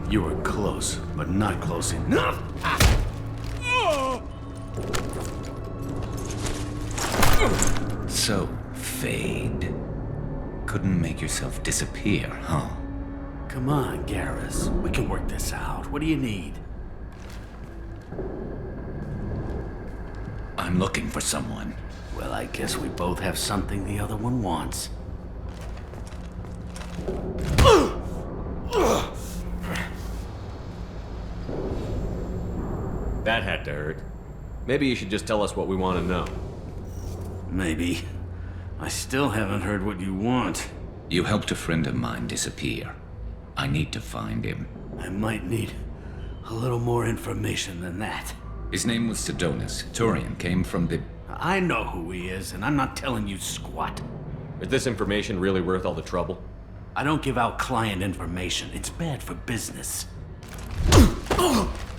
You were close, but not close enough. So, Fade. Couldn't make yourself disappear, huh? Come on, Garrus. We can work this out. What do you need? I'm looking for someone. Well, I guess we both have something the other one wants. That had to hurt. Maybe you should just tell us what we want to know. Maybe. I still haven't heard what you want. You helped a friend of mine disappear. I need to find him. I might need a little more information than that. His name was Sidonus. Turian came from the... I know who he is, and I'm not telling you squat. Is this information really worth all the trouble? I don't give out client information. It's bad for business.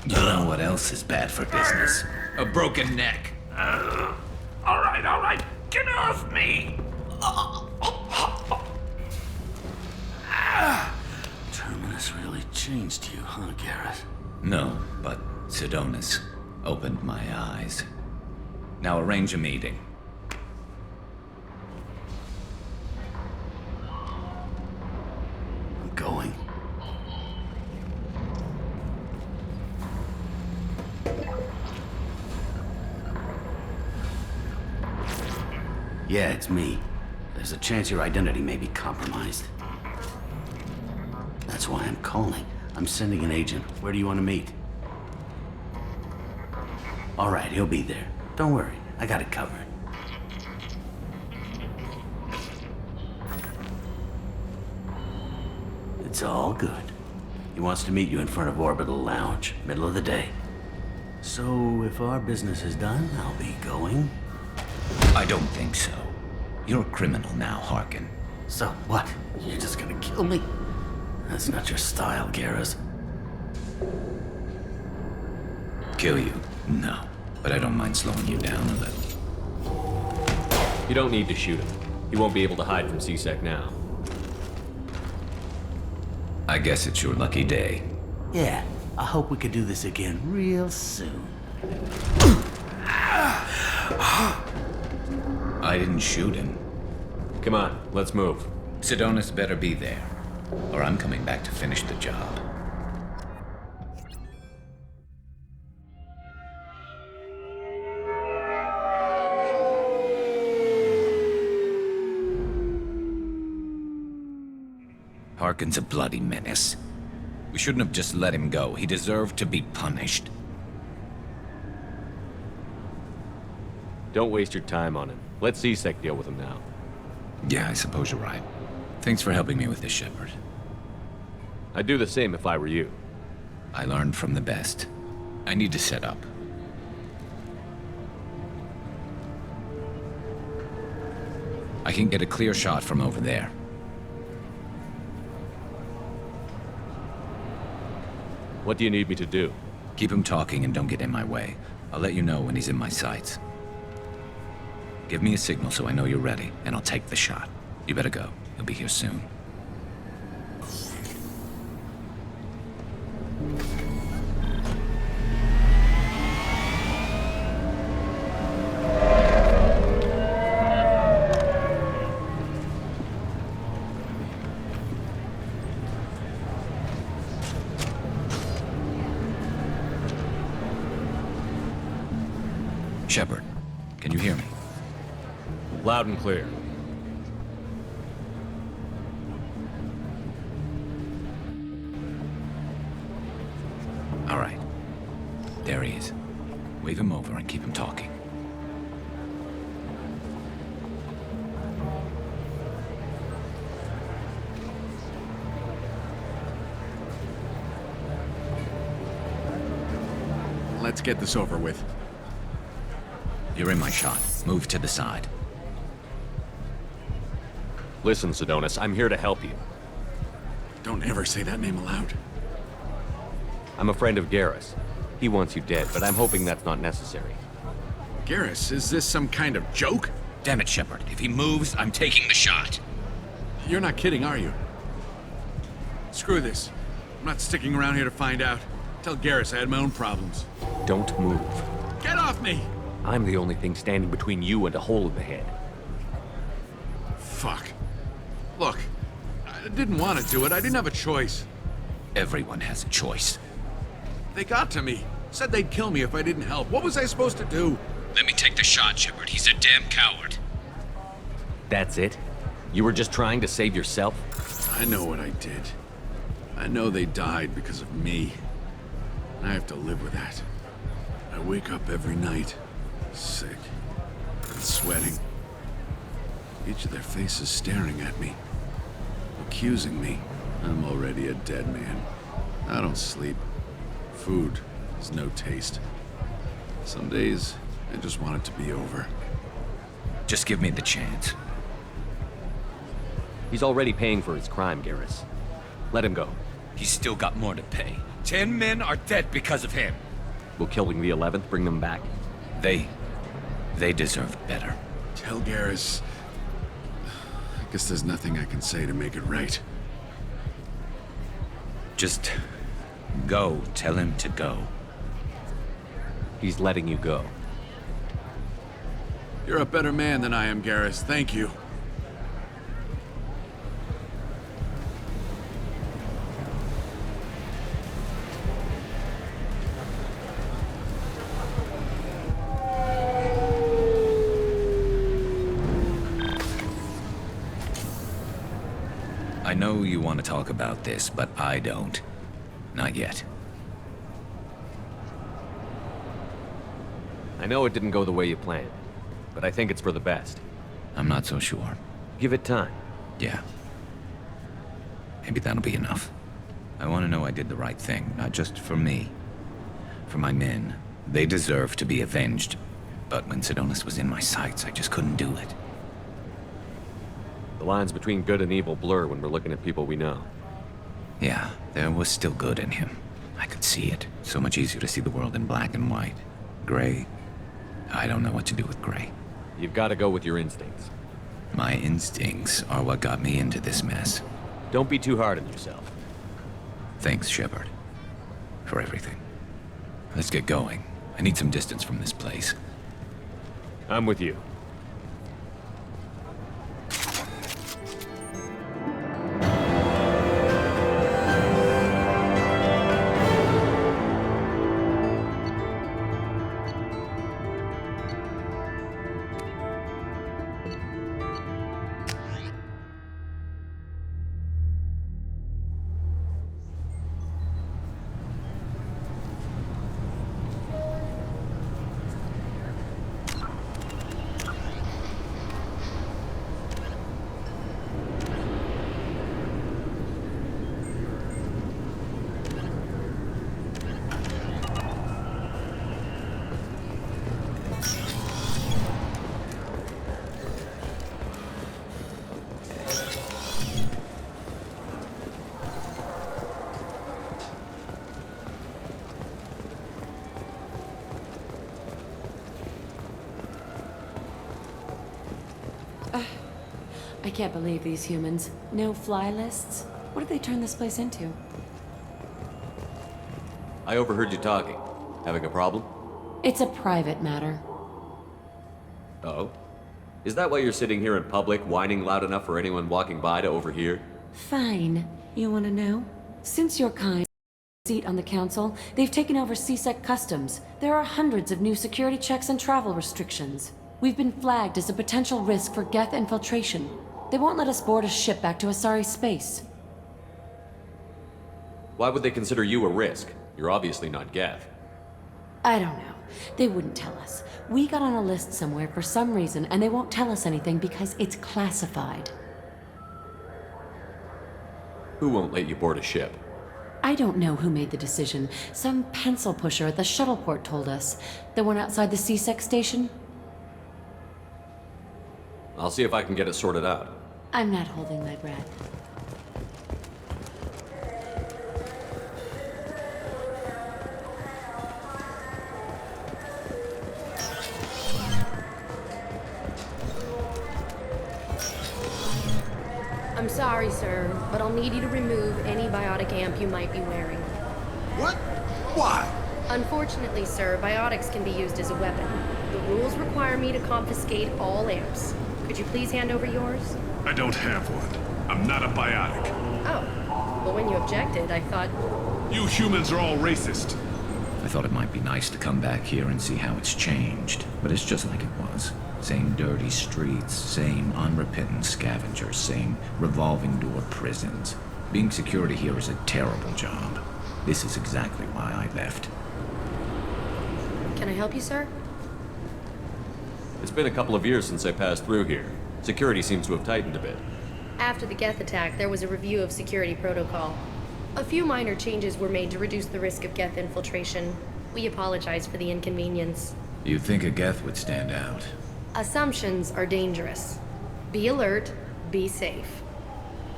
You know what else is bad for business? A broken neck. All right. Get off me! Terminus really changed you, huh, Garrus? No, but Sidonus opened my eyes. Now arrange a meeting. I'm going. Yeah, it's me. There's a chance your identity may be compromised. That's why I'm calling. I'm sending an agent. Where do you want to meet? All right, he'll be there. Don't worry, I got it covered. It's all good. He wants to meet you in front of Orbital Lounge, middle of the day. So, if our business is done, I'll be going. I don't think so. You're a criminal now, Harkin. So what? You're just gonna kill me? That's not your style, Garrus. Kill you? No. But I don't mind slowing you down a little. You don't need to shoot him. He won't be able to hide from C-Sec now. I guess it's your lucky day. Yeah, I hope we could do this again real soon. I didn't shoot him. Come on, let's move. Sidonus better be there, or I'm coming back to finish the job. Harkin's a bloody menace. We shouldn't have just let him go. He deserved to be punished. Don't waste your time on him. Let C-Sec deal with him now. Yeah, I suppose you're right. Thanks for helping me with this, Shepard. I'd do the same if I were you. I learned from the best. I need to set up. I can get a clear shot from over there. What do you need me to do? Keep him talking and don't get in my way. I'll let you know when he's in my sights. Give me a signal so I know you're ready, and I'll take the shot. You better go. He'll be here soon. Shepard, can you hear me? Loud and clear. All right. There he is. Wave him over and keep him talking. Let's get this over with. You're in my shot. Move to the side. Listen, Sedonis, I'm here to help you. Don't ever say that name aloud. I'm a friend of Garrus. He wants you dead, but I'm hoping that's not necessary. Garrus, is this some kind of joke? Damn it, Shepard. If he moves, I'm taking the shot. You're not kidding, are you? Screw this. I'm not sticking around here to find out. Tell Garrus I had my own problems. Don't move. Get off me! I'm the only thing standing between you and a hole in the head. Fuck. Look, I didn't want to do it. I didn't have a choice. Everyone has a choice. They got to me. Said they'd kill me if I didn't help. What was I supposed to do? Let me take the shot, Shepard. He's a damn coward. That's it? You were just trying to save yourself? I know what I did. I know they died because of me. And I have to live with that. I wake up every night, sick and sweating. Each of their faces staring at me, accusing me. I'm already a dead man. I don't sleep. Food has no taste. Some days, I just want it to be over. Just give me the chance. He's already paying for his crime, Garrus. Let him go. He's still got more to pay. 10 men are dead because of him. Will killing the 11th bring them back? They deserve better. Tell Garrus... I guess there's nothing I can say to make it right. Just go. Tell him to go. He's letting you go. You're a better man than I am, Garrus. Thank you. I know you want to talk about this, but I don't. Not yet. I know it didn't go the way you planned, but I think it's for the best. I'm not so sure. Give it time. Yeah. Maybe that'll be enough. I want to know I did the right thing, not just for me. For my men. They deserve to be avenged. But when Sedonis was in my sights, I just couldn't do it. The lines between good and evil blur when we're looking at people we know. Yeah, there was still good in him. I could see it. So much easier to see the world in black and white. Gray. I don't know what to do with gray. You've got to go with your instincts. My instincts are what got me into this mess. Don't be too hard on yourself. Thanks, Shepard. For everything. Let's get going. I need some distance from this place. I'm with you. I can't believe these humans. No fly lists? What did they turn this place into? I overheard you talking. Having a problem? It's a private matter. Oh? Is that why you're sitting here in public, whining loud enough for anyone walking by to overhear? Fine. You want to know? Since your kind seat on the council, they've taken over CSEC customs. There are hundreds of new security checks and travel restrictions. We've been flagged as a potential risk for Geth infiltration. They won't let us board a ship back to Asari space. Why would they consider you a risk? You're obviously not Geth. I don't know. They wouldn't tell us. We got on a list somewhere for some reason, and they won't tell us anything because it's classified. Who won't let you board a ship? I don't know who made the decision. Some pencil pusher at the shuttle port told us. The one outside the C-Sec station? I'll see if I can get it sorted out. I'm not holding my breath. I'm sorry, sir, but I'll need you to remove any biotic amp you might be wearing. What? Why? Unfortunately, sir, biotics can be used as a weapon. The rules require me to confiscate all amps. Could you please hand over yours? I don't have one. I'm not a biotic. Oh. Well, when you objected, I thought... You humans are all racist. I thought it might be nice to come back here and see how it's changed, but it's just like it was. Same dirty streets, same unrepentant scavengers, same revolving door prisons. Being security here is a terrible job. This is exactly why I left. Can I help you, sir? It's been a couple of years since I passed through here. Security seems to have tightened a bit. After the Geth attack, there was a review of security protocol. A few minor changes were made to reduce the risk of Geth infiltration. We apologize for the inconvenience. You'd think a Geth would stand out. Assumptions are dangerous. Be alert, be safe.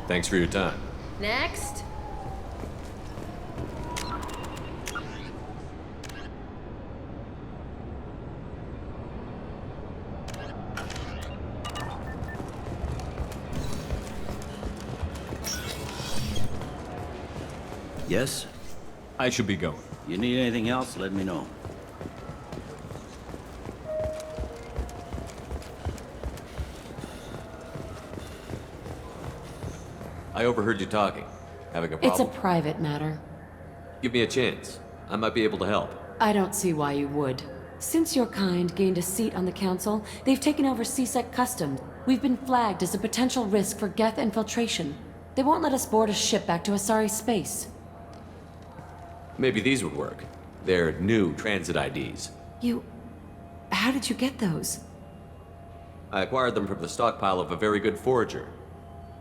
Thanks for your time. Next. Yes? I should be going. You need anything else, let me know. I overheard you talking. Having a It's a problem? private matter. Give me a chance. I might be able to help. I don't see why you would. Since your kind gained a seat on the council, they've taken over C-Sec Customs. We've been flagged as a potential risk for Geth infiltration. They won't let us board a ship back to Asari space. Maybe these would work. They're new transit IDs. How did you get those? I acquired them from the stockpile of a very good forager.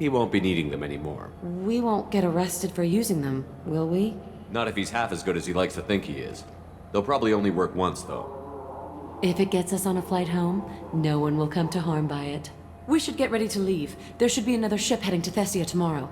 He won't be needing them anymore. We won't get arrested for using them, will we? Not if he's half as good as he likes to think he is. They'll probably only work once, though. If it gets us on a flight home, no one will come to harm by it. We should get ready to leave. There should be another ship heading to Thessia tomorrow.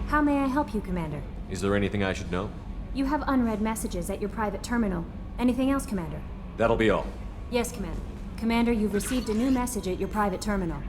How may I help you, Commander? Is there anything I should know? You have unread messages at your private terminal. Anything else, Commander? That'll be all. Yes, Commander. Commander, you've received a new message at your private terminal.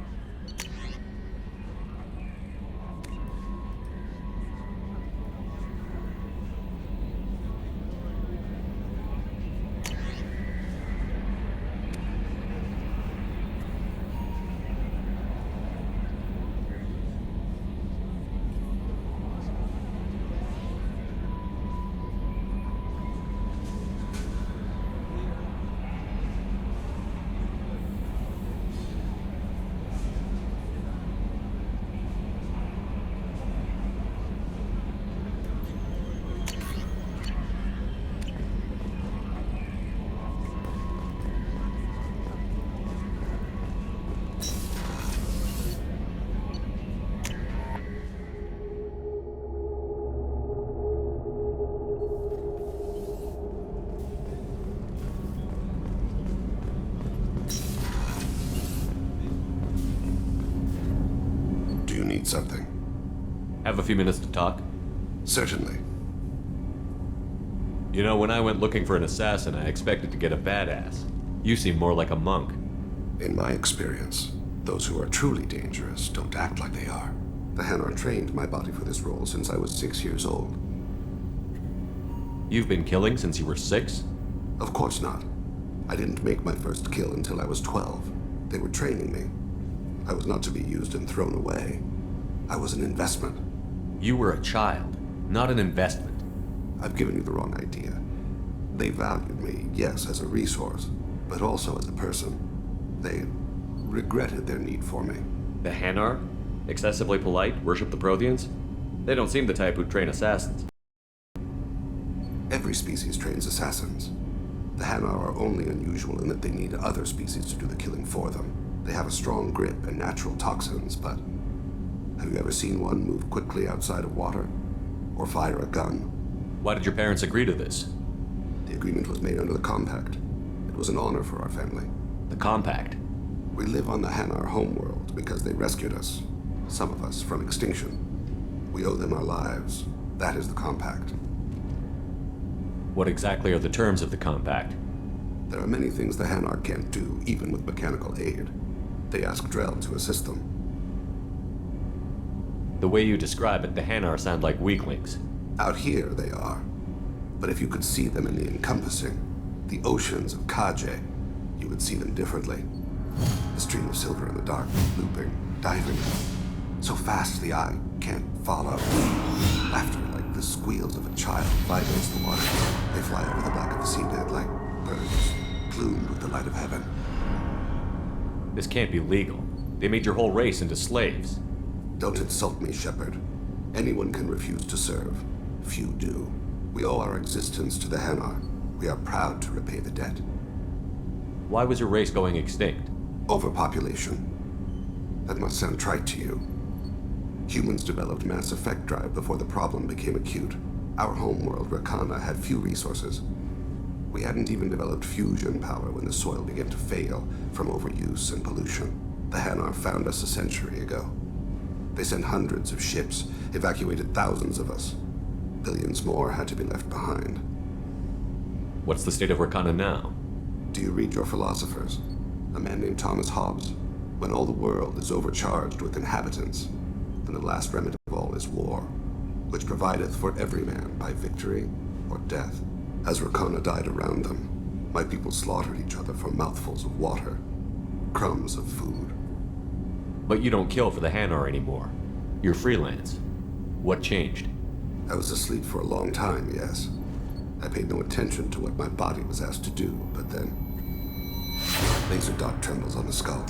Something. Have a few minutes to talk? Certainly. You know, when I went looking for an assassin, I expected to get a badass. You seem more like a monk. In my experience, those who are truly dangerous don't act like they are. The Hanar trained my body for this role since I was 6 years old. You've been killing since you were 6? Of course not. I didn't make my first kill until I was 12. They were training me. I was not to be used and thrown away. I was an investment. You were a child, not an investment. I've given you the wrong idea. They valued me, yes, as a resource, but also as a person. They regretted their need for me. The Hanar? Excessively polite, worship the Protheans? They don't seem the type who'd train assassins. Every species trains assassins. The Hanar are only unusual in that they need other species to do the killing for them. They have a strong grip and natural toxins, but have you ever seen one move quickly outside of water? Or fire a gun? Why did your parents agree to this? The agreement was made under the Compact. It was an honor for our family. The Compact? We live on the Hanar homeworld because they rescued us. Some of us from extinction. We owe them our lives. That is the Compact. What exactly are the terms of the Compact? There are many things the Hanar can't do, even with mechanical aid. They ask Drell to assist them. The way you describe it, the Hanar sound like weaklings. Out here, they are. But if you could see them in the encompassing, the oceans of Kaje, you would see them differently. A stream of silver in the dark, looping, diving. So fast the eye can't follow. Laughter like the squeals of a child vibrates the water. They fly over the back of the seabed like birds, plumed with the light of heaven. This can't be legal. They made your whole race into slaves. Don't insult me, Shepard. Anyone can refuse to serve. Few do. We owe our existence to the Hanar. We are proud to repay the debt. Why was your race going extinct? Overpopulation. That must sound trite to you. Humans developed mass effect drive before the problem became acute. Our homeworld, Rakana, had few resources. We hadn't even developed fusion power when the soil began to fail from overuse and pollution. The Hanar found us a century ago. They sent hundreds of ships, evacuated thousands of us. Billions more had to be left behind. What's the state of Rakana now? Do you read your philosophers? A man named Thomas Hobbes. When all the world is overcharged with inhabitants, then the last remedy of all is war, which provideth for every man by victory or death. As Rakana died around them, my people slaughtered each other for mouthfuls of water, crumbs of food. But you don't kill for the Hanar anymore. You're freelance. What changed? I was asleep for a long time, yes. I paid no attention to what my body was asked to do, but then... Laser dot trembles on the skull.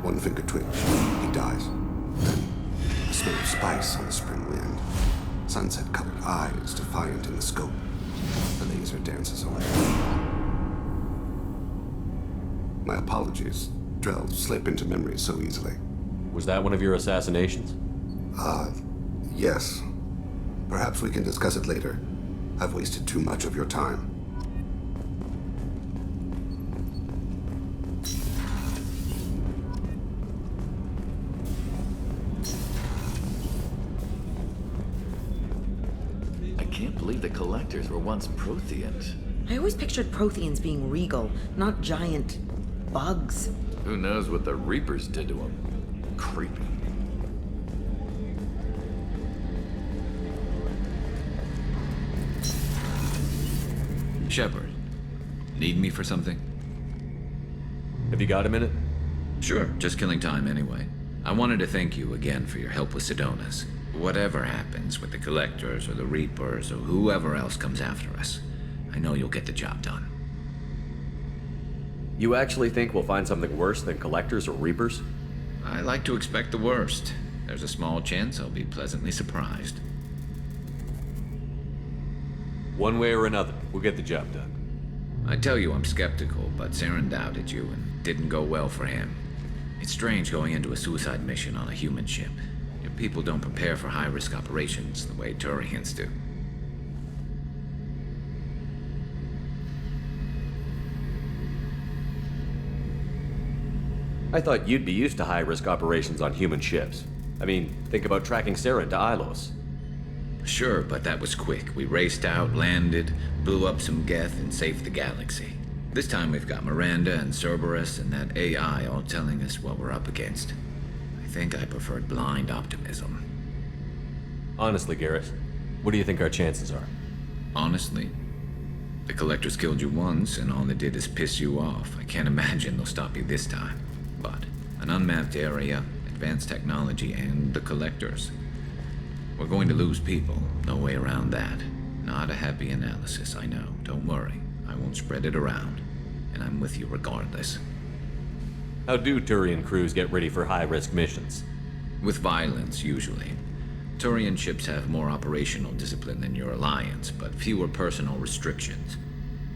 One finger twitch. He dies. Then, the smell of spice on the spring wind. Sunset-colored eyes defiant in the scope. The laser dances away. My apologies. Drell slip into memory so easily. Was that one of your assassinations? Yes. Perhaps we can discuss it later. I've wasted too much of your time. I can't believe the Collectors were once Protheans. I always pictured Protheans being regal, not giant bugs. Who knows what the Reapers did to them? Creepy. Shepard, need me for something? Have you got a minute? Sure, just killing time anyway. I wanted to thank you again for your help with Sidonis. Whatever happens with the Collectors or the Reapers or whoever else comes after us, I know you'll get the job done. You actually think we'll find something worse than Collectors or Reapers? I like to expect the worst. There's a small chance I'll be pleasantly surprised. One way or another, we'll get the job done. I tell you I'm skeptical, but Saren doubted you and didn't go well for him. It's strange going into a suicide mission on a human ship. Your people don't prepare for high-risk operations the way Turians do. I thought you'd be used to high-risk operations on human ships. I mean, think about tracking Saren to Ilos. Sure, but that was quick. We raced out, landed, blew up some Geth, and saved the galaxy. This time we've got Miranda and Cerberus and that AI all telling us what we're up against. I think I preferred blind optimism. Honestly, Garrus, what do you think our chances are? Honestly, The Collectors killed you once, and all they did is piss you off. I can't imagine they'll stop you this time. But an unmapped area, advanced technology, and the Collectors. We're going to lose people. No way around that. Not a happy analysis, I know. Don't worry. I won't spread it around. And I'm with you regardless. How do Turian crews get ready for high-risk missions? With violence, usually. Turian ships have more operational discipline than your alliance, but fewer personal restrictions.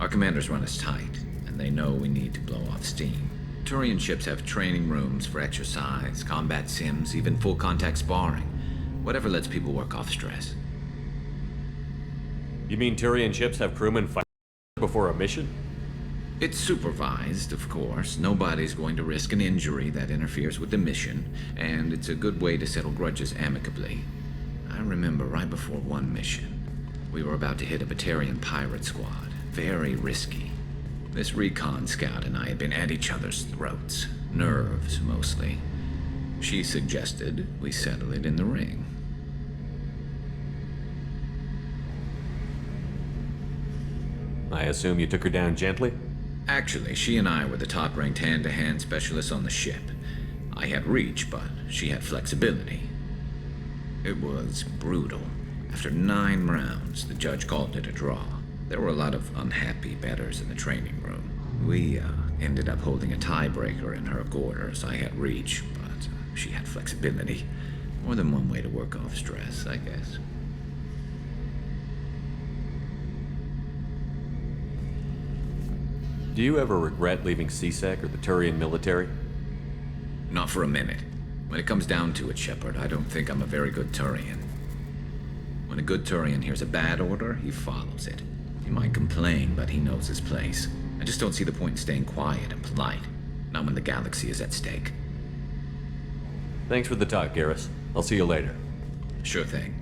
Our commanders run us tight, and they know we need to blow off steam. Turian ships have training rooms for exercise, combat sims, even full-contact sparring. Whatever lets people work off stress. You mean Turian ships have crewmen fight before a mission? It's supervised, of course. Nobody's going to risk an injury that interferes with the mission, and it's a good way to settle grudges amicably. I remember right before one mission, we were about to hit a Batarian pirate squad. Very risky. This recon scout and I had been at each other's throats. Nerves, mostly. She suggested we settle it in the ring. I assume you took her down gently? Actually, she and I were the top-ranked hand-to-hand specialists on the ship. I had reach, but she had flexibility. It was brutal. After 9 rounds, the judge called it a draw. There were a lot of unhappy bettors in the training room. We ended up holding a tiebreaker in her quarters. I had reach, but she had flexibility. More than one way to work off stress, I guess. Do you ever regret leaving CSEC or the Turian military? Not for a minute. When it comes down to it, Shepard, I don't think I'm a very good Turian. When a good Turian hears a bad order, he follows it. He might complain, but he knows his place. I just don't see the point in staying quiet and polite. Not when the galaxy is at stake. Thanks for the talk, Garrus. I'll see you later. Sure thing.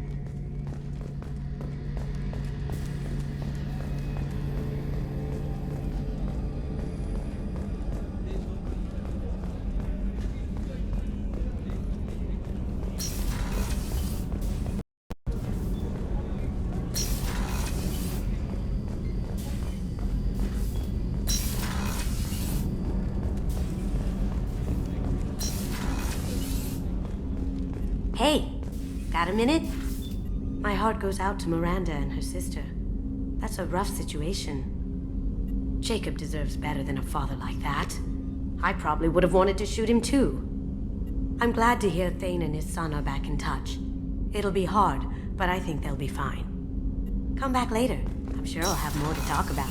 Hey, got a minute? My heart goes out to Miranda and her sister. That's a rough situation. Jacob deserves better than a father like that. I probably would have wanted to shoot him too. I'm glad to hear Thane and his son are back in touch. It'll be hard, but I think they'll be fine. Come back later. I'm sure I'll have more to talk about.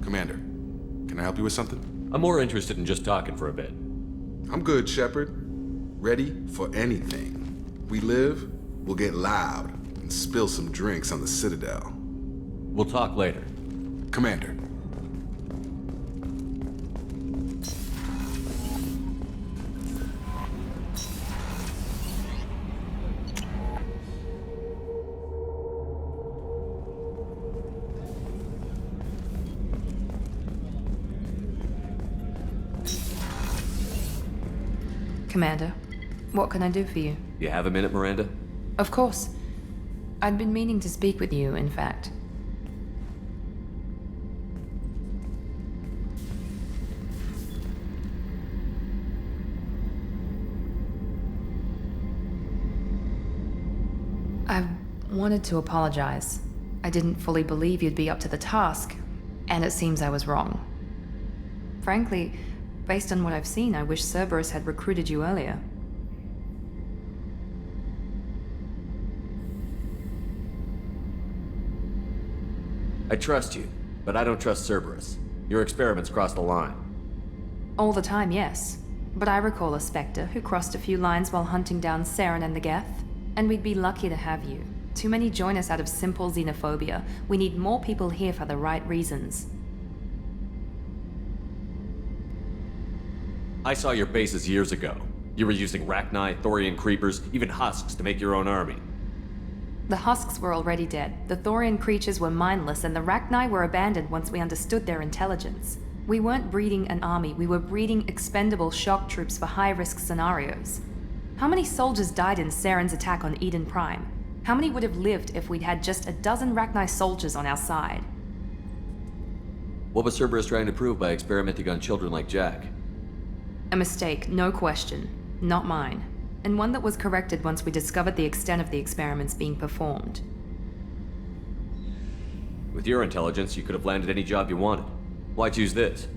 Commander, can I help you with something? I'm more interested in just talking for a bit. I'm good, Shepard. Ready for anything. We live, we'll get loud and spill some drinks on the Citadel. We'll talk later. Commander. Commander, what can I do for you? You have a minute, Miranda? Of course. I'd been meaning to speak with you, in fact. I wanted to apologize. I didn't fully believe you'd be up to the task, and it seems I was wrong. Frankly, based on what I've seen, I wish Cerberus had recruited you earlier. I trust you. But I don't trust Cerberus. Your experiments crossed the line. All the time, yes. But I recall a Spectre who crossed a few lines while hunting down Saren and the Geth. And we'd be lucky to have you. Too many join us out of simple xenophobia. We need more people here for the right reasons. I saw your bases years ago. You were using Rachni, Thorian creepers, even husks to make your own army. The husks were already dead, the Thorian creatures were mindless, and the Rachni were abandoned once we understood their intelligence. We weren't breeding an army, we were breeding expendable shock troops for high-risk scenarios. How many soldiers died in Saren's attack on Eden Prime? How many would have lived if we'd had just a dozen Rachni soldiers on our side? What was Cerberus trying to prove by experimenting on children like Jack? A mistake, no question. Not mine. And one that was corrected once we discovered the extent of the experiments being performed. With your intelligence, you could have landed any job you wanted. Why choose this?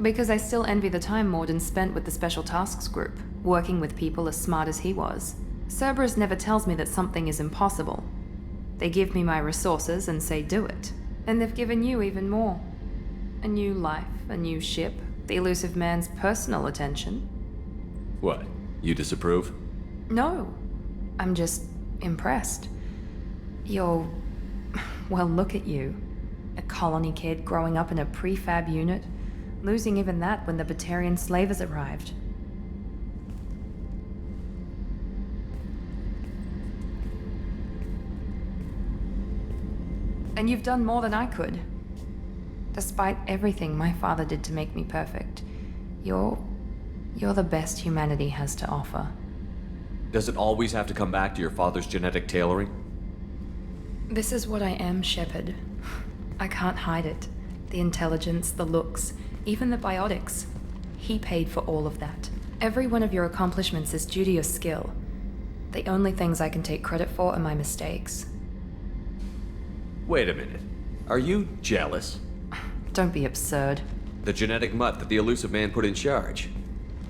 Because I still envy the time Morden spent with the Special Tasks Group, working with people as smart as he was. Cerberus never tells me that something is impossible. They give me my resources and say do it. And they've given you even more. A new life, a new ship, the elusive man's personal attention. What? You disapprove? No. I'm just impressed. You're... well, look at you. A colony kid growing up in a prefab unit, losing even that when the Batarian slavers arrived. And you've done more than I could. Despite everything my father did to make me perfect, you're the best humanity has to offer. Does it always have to come back to your father's genetic tailoring? This is what I am, Shepard. I can't hide it. The intelligence, the looks, even the biotics. He paid for all of that. Every one of your accomplishments is due to your skill. The only things I can take credit for are my mistakes. Wait a minute. Are you jealous? Don't be absurd. The genetic mutt that the elusive man put in charge.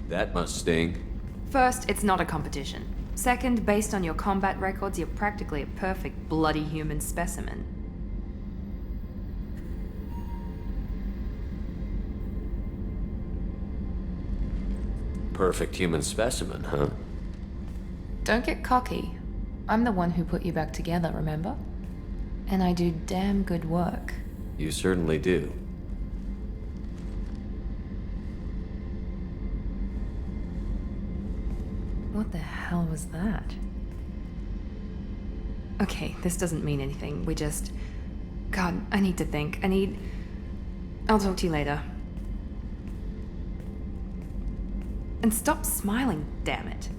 That must sting. First, it's not a competition. Second, based on your combat records, you're practically a perfect bloody human specimen. Perfect human specimen, huh? Don't get cocky. I'm the one who put you back together, remember? And I do damn good work. You certainly do. What the hell was that? Okay, this doesn't mean anything. We just... God, I need to think. I'll talk to you later. And stop smiling, damn it.